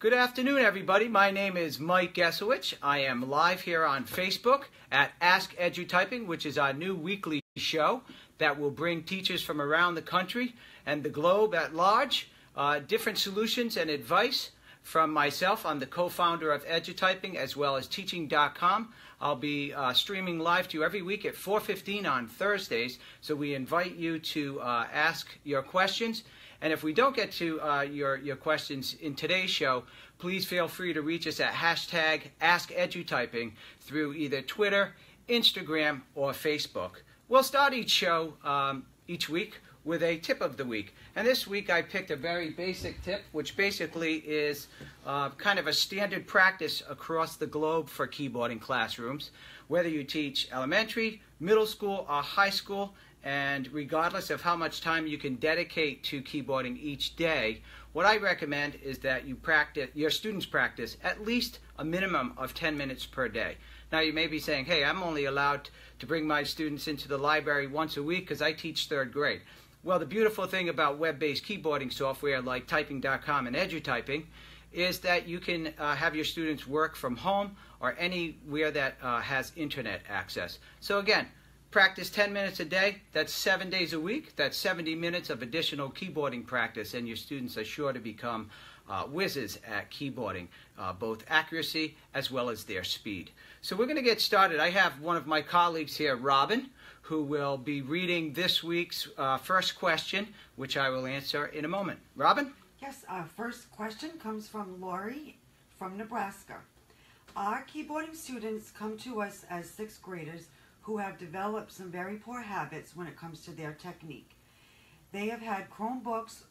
Good afternoon, everybody. My name is Mike Gesowich. I am live here on Facebook at Ask Edutyping, which is our new weekly show that will bring teachers from around the country and the globe at large different solutions and advice from myself. I'm the co-founder of Edutyping as well as Teaching.com. I'll be streaming live to you every week at 4:15 on Thursdays, so we invite you to ask your questions. And if we don't get to your questions in today's show, please feel free to reach us at hashtag AskEdutyping through either Twitter, Instagram, or Facebook. We'll start each show each week with a tip of the week. And this week I picked a very basic tip, which basically is kind of a standard practice across the globe for keyboarding classrooms, whether you teach elementary, middle school, or high school. And regardless of how much time you can dedicate to keyboarding each day, what I recommend is that your students practice at least a minimum of 10 minutes per day. Now you may be saying, hey, I'm only allowed to bring my students into the library once a week because I teach 3rd grade. Well, the beautiful thing about web-based keyboarding software like Teaching.com and Edutyping is that you can have your students work from home or anywhere that has internet access. So again, practice 10 minutes a day. That's 7 days a week. That's 70 minutes of additional keyboarding practice, and your students are sure to become whizzes at keyboarding, both accuracy as well as their speed. So we're going to get started. I have one of my colleagues here, Robin, who will be reading this week's first question, which I will answer in a moment. Robin? Yes, our first question comes from Lori from Nebraska. Our keyboarding students come to us as 6th graders who have developed some very poor habits when it comes to their technique. They have had Chromebooks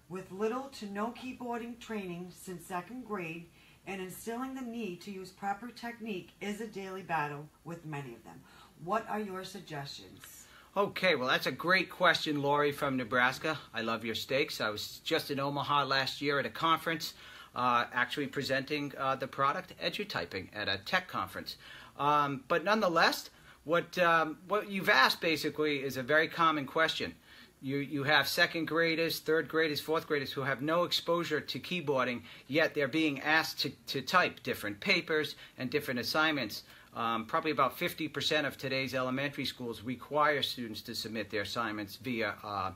with little to no keyboarding training since 2nd grade, and instilling the need to use proper technique is a daily battle with many of them. What are your suggestions? Okay, well, that's a great question, Lori from Nebraska. I love your steaks. I was just in Omaha last year at a conference, actually presenting the product Edutyping at a tech conference. But nonetheless, what you've asked basically is a very common question. You have 2nd graders, 3rd graders, 4th graders who have no exposure to keyboarding, yet they're being asked to type different papers and different assignments. Probably about 50% of today's elementary schools require students to submit their assignments via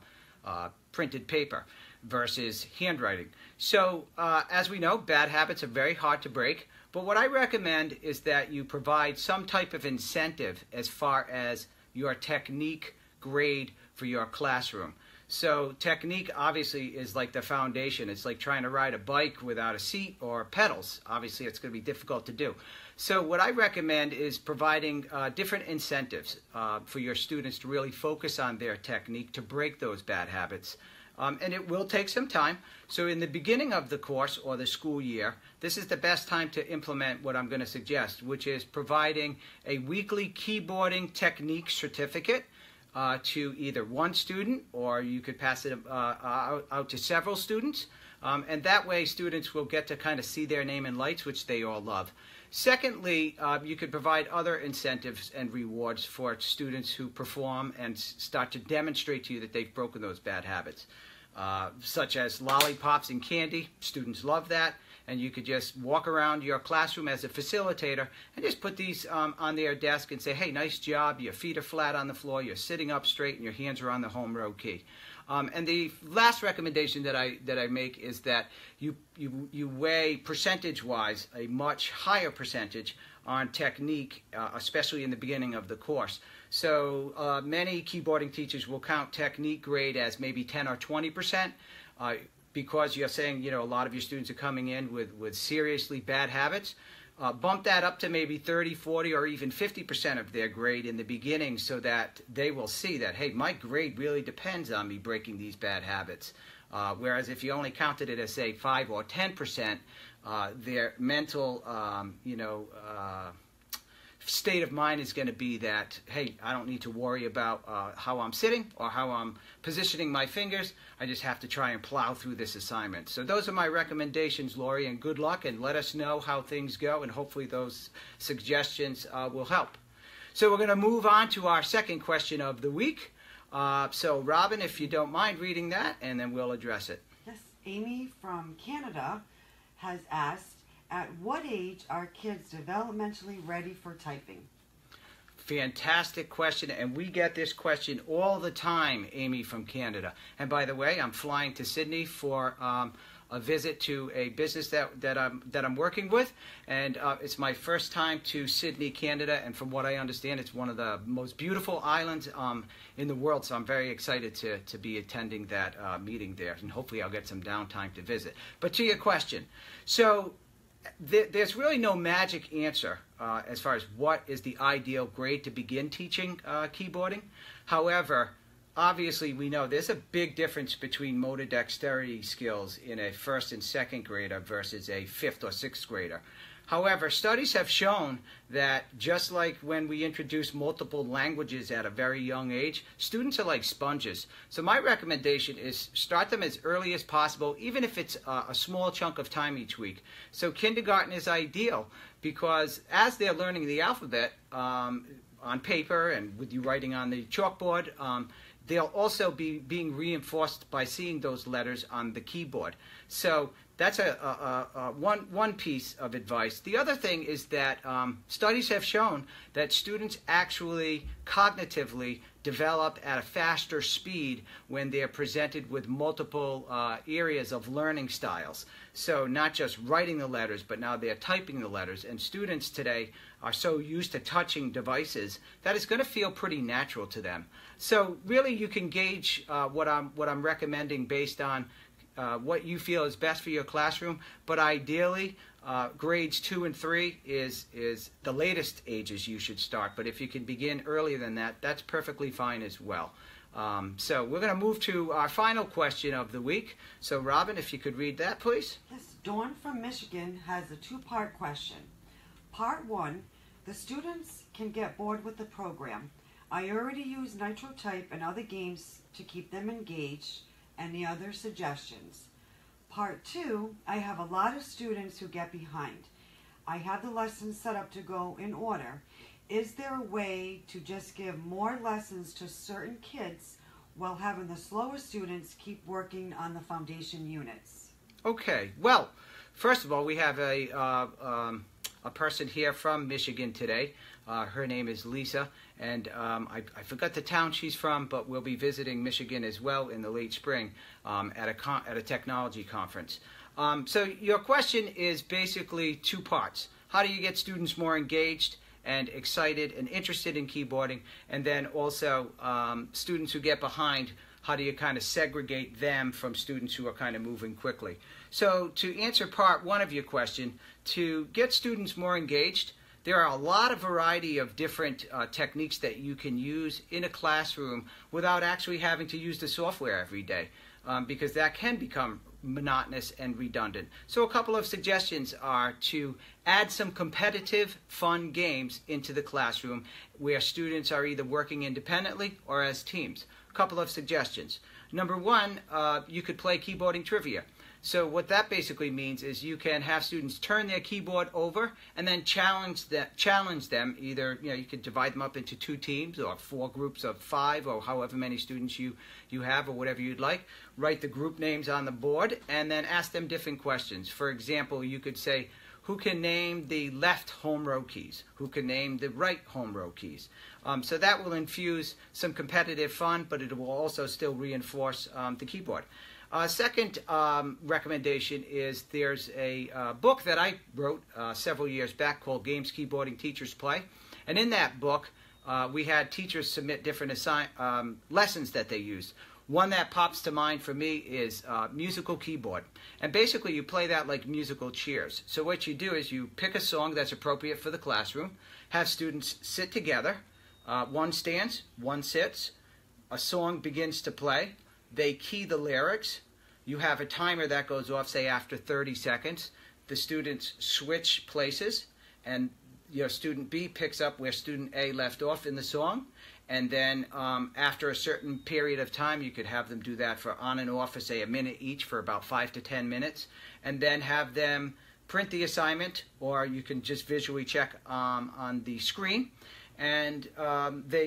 printed paper versus handwriting. So as we know, bad habits are very hard to break. But what I recommend is that you provide some type of incentive as far as your technique grade for your classroom. So technique obviously is like the foundation. It's like trying to ride a bike without a seat or pedals. Obviously it's going to be difficult to do. So what I recommend is providing different incentives for your students to really focus on their technique to break those bad habits. And it will take some time. So in the beginning of the course or the school year, this is the best time to implement what I'm going to suggest, which is providing a weekly keyboarding technique certificate to either one student, or you could pass it out to several students. And that way students will get to kind of see their name in lights, which they all love. Secondly, you could provide other incentives and rewards for students who perform and start to demonstrate to you that they've broken those bad habits, such as lollipops and candy. Students love that. And you could just walk around your classroom as a facilitator and just put these on their desk and say, hey, nice job. Your feet are flat on the floor. You're sitting up straight and your hands are on the home row key. And the last recommendation that I make is that you weigh percentage-wise a much higher percentage on technique, especially in the beginning of the course. So many keyboarding teachers will count technique grade as maybe 10 or 20%. Because you're saying, a lot of your students are coming in with seriously bad habits, bump that up to maybe 30, 40, or even 50% of their grade in the beginning so that they will see that, hey, my grade really depends on me breaking these bad habits. Whereas if you only counted it as, say, 5 or 10%, their mental, state of mind is going to be that, hey, I don't need to worry about how I'm sitting or how I'm positioning my fingers. I just have to try and plow through this assignment. So those are my recommendations, Lori, and good luck, and let us know how things go, and hopefully those suggestions will help. So we're going to move on to our second question of the week. So Robin, if you don't mind reading that, and then we'll address it. Yes, Amy from Canada has asked, at what age are kids developmentally ready for typing? Fantastic question, and we get this question all the time, Amy from Canada. And by the way, I'm flying to Sydney for a visit to a business that I'm working with, and it's my first time to Sydney, Canada. And from what I understand, it's one of the most beautiful islands in the world. So I'm very excited to be attending that meeting there, and hopefully I'll get some downtime to visit. But to your question, so there's really no magic answer as far as what is the ideal grade to begin teaching keyboarding. However, obviously we know there's a big difference between motor dexterity skills in a first and second grader versus a fifth or sixth grader. However, studies have shown that just like when we introduce multiple languages at a very young age, students are like sponges. So my recommendation is start them as early as possible, even if it's a small chunk of time each week. So kindergarten is ideal because as they're learning the alphabet on paper and with you writing on the chalkboard, they'll also be being reinforced by seeing those letters on the keyboard. So that's one piece of advice. The other thing is that studies have shown that students actually cognitively develop at a faster speed when they're presented with multiple areas of learning styles. So not just writing the letters, but now they're typing the letters. And students today are so used to touching devices that it's going to feel pretty natural to them. So really you can gauge what I'm recommending based on what you feel is best for your classroom, but ideally grades 2 and 3 is the latest ages you should start. But if you can begin earlier than that, that's perfectly fine as well. So we're going to move to our final question of the week. So Robin, if you could read that, please. Yes, Dawn from Michigan has a two-part question. Part 1, the students can get bored with the program. I already use Nitrotype and other games to keep them engaged. Any other suggestions? Part 2, I have a lot of students who get behind. I have the lessons set up to go in order. Is there a way to just give more lessons to certain kids while having the slower students keep working on the foundation units? Okay, well, first of all, we have a person here from Michigan today. Her name is Lisa, and I forgot the town she's from, but we'll be visiting Michigan as well in the late spring at a technology conference. So your question is basically two parts. How do you get students more engaged and excited and interested in keyboarding? And then also students who get behind, how do you kind of segregate them from students who are kind of moving quickly? So to answer part 1 of your question, to get students more engaged, there are a lot of variety of different techniques that you can use in a classroom without actually having to use the software every day, because that can become monotonous and redundant. So a couple of suggestions are to add some competitive, fun games into the classroom where students are either working independently or as teams. A couple of suggestions. Number 1, you could play keyboarding trivia. So what that basically means is you can have students turn their keyboard over and then challenge them. Either, you could divide them up into 2 teams or 4 groups of 5 or however many students you have or whatever you'd like. Write the group names on the board and then ask them different questions. For example, you could say, who can name the left home row keys? Who can name the right home row keys? So that will infuse some competitive fun, but it will also still reinforce the keyboard. Second recommendation is there's a book that I wrote several years back called Games Keyboarding Teachers Play. And in that book, we had teachers submit different lessons that they used. One that pops to mind for me is musical keyboard. And basically you play that like musical chairs. So what you do is you pick a song that's appropriate for the classroom, have students sit together, one stands, one sits, a song begins to play, they key the lyrics, you have a timer that goes off, say after 30 seconds, the students switch places, and your student B picks up where student A left off in the song, and then after a certain period of time, you could have them do that for on and off for say a minute each for about 5 to 10 minutes, and then have them print the assignment, or you can just visually check on the screen, and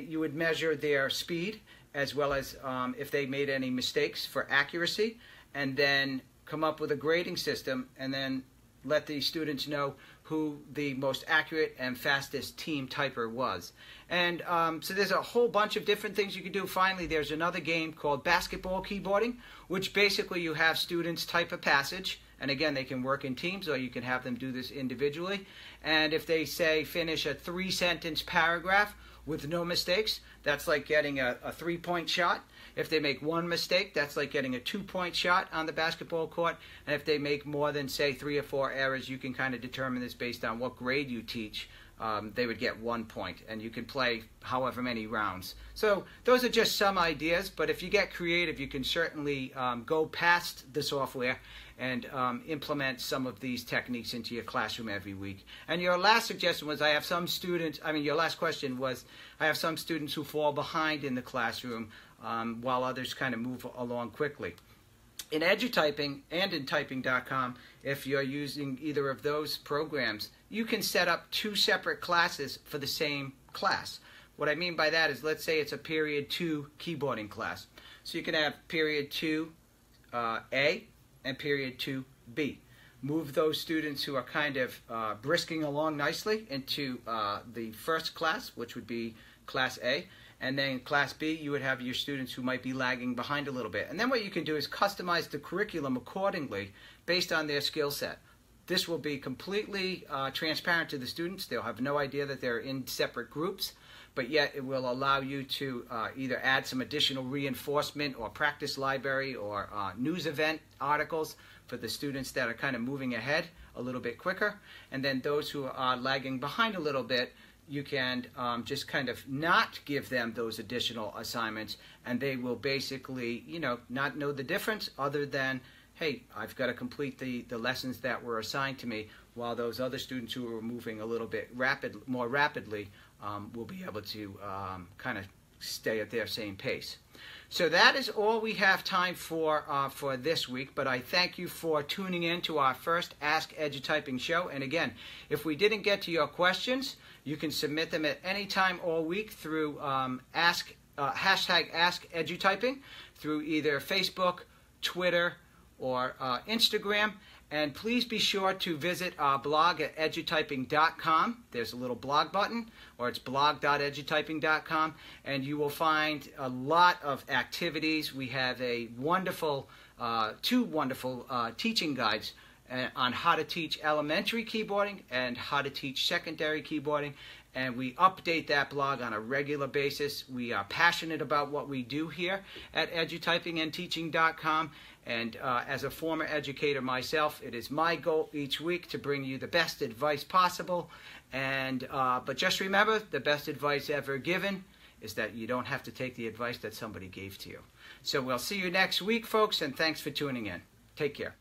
you would measure their speed as well as if they made any mistakes for accuracy, and then come up with a grading system, and then let the students know who the most accurate and fastest team typer was. And so there's a whole bunch of different things you can do. Finally, there's another game called basketball keyboarding, which basically you have students type a passage. And again, they can work in teams, or you can have them do this individually. And if they say finish a 3-sentence paragraph with no mistakes, that's like getting a 3-point shot. If they make one mistake, that's like getting a 2-point shot on the basketball court. And if they make more than, say, 3 or 4 errors, you can kind of determine this based on what grade you teach. They would get 1 point, and you can play however many rounds. So those are just some ideas, but if you get creative, you can certainly go past the software and implement some of these techniques into your classroom every week. And your last suggestion was, your last question was, I have some students who fall behind in the classroom while others kind of move along quickly. In Edutyping and in Teaching.com, if you're using either of those programs, you can set up 2 separate classes for the same class. What I mean by that is, let's say it's a period 2 keyboarding class. So you can have period 2 A and period 2B. Move those students who are kind of brisking along nicely into the first class, which would be class A. And then class B, you would have your students who might be lagging behind a little bit. And then what you can do is customize the curriculum accordingly based on their skill set. This will be completely transparent to the students. They'll have no idea that they're in separate groups, but yet it will allow you to either add some additional reinforcement or practice library or news event articles for the students that are kind of moving ahead a little bit quicker. And then those who are lagging behind a little bit, you can just kind of not give them those additional assignments, and they will basically, not know the difference other than, hey, I've got to complete the lessons that were assigned to me, while those other students who are moving a little bit more rapidly will be able to kind of stay at their same pace. So that is all we have time for this week, but I thank you for tuning in to our first Ask Edutyping show. And again, if we didn't get to your questions, you can submit them at any time all week through hashtag AskEdutyping through either Facebook, Twitter, or Instagram. And please be sure to visit our blog at Edutyping.com. There's a little blog button, or it's blog.edutyping.com, and you will find a lot of activities. We have a wonderful, 2 wonderful teaching guides on how to teach elementary keyboarding and how to teach secondary keyboarding. And we update that blog on a regular basis. We are passionate about what we do here at Edutyping and Teaching.com. And as a former educator myself, it is my goal each week to bring you the best advice possible. And but just remember, the best advice ever given is that you don't have to take the advice that somebody gave to you. So we'll see you next week, folks, and thanks for tuning in. Take care.